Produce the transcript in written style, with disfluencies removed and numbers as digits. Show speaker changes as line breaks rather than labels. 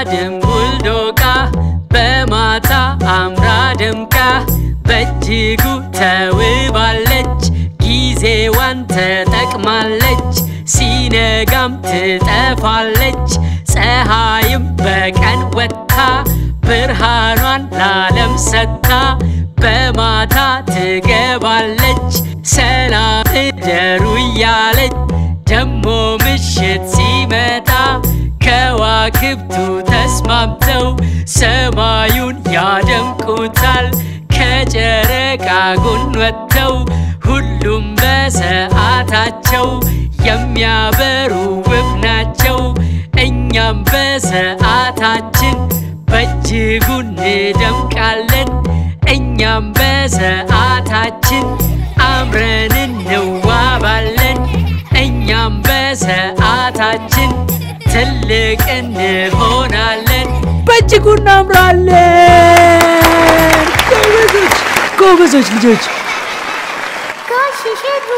ድንቡልዶቃ በማታ አምራ ደምቃ በእጅጉ ተውባለች ጊዜዋን ተጠቅማለች ሲነጋም ትጠፋለች ፀሐይም በቀን ወጥታ ብርሃኗን ለዓለም ሰጥታ በማታ ትገባለች ሰላም እደሩ እያለች ደሞ ምሽት ሲመጣ ከዋክብቱ ተስማምተው ሰማዩን ያደምቁታል ከጨረቃ ጎን ወጥተው ሁሉም በሰዓታቸው የሚያበሩ ውብ ናቸው እኛም በሰዓታችን በእጅጉ እንደምቃለን እኛም በሰዓታችን አምረን እንዋባለን እኛም በሰዓታችን ትልቅ እንሆናለን በእጅጉ እናምራለን ጎበዞች ልጆች
ጋሽ ሸቱ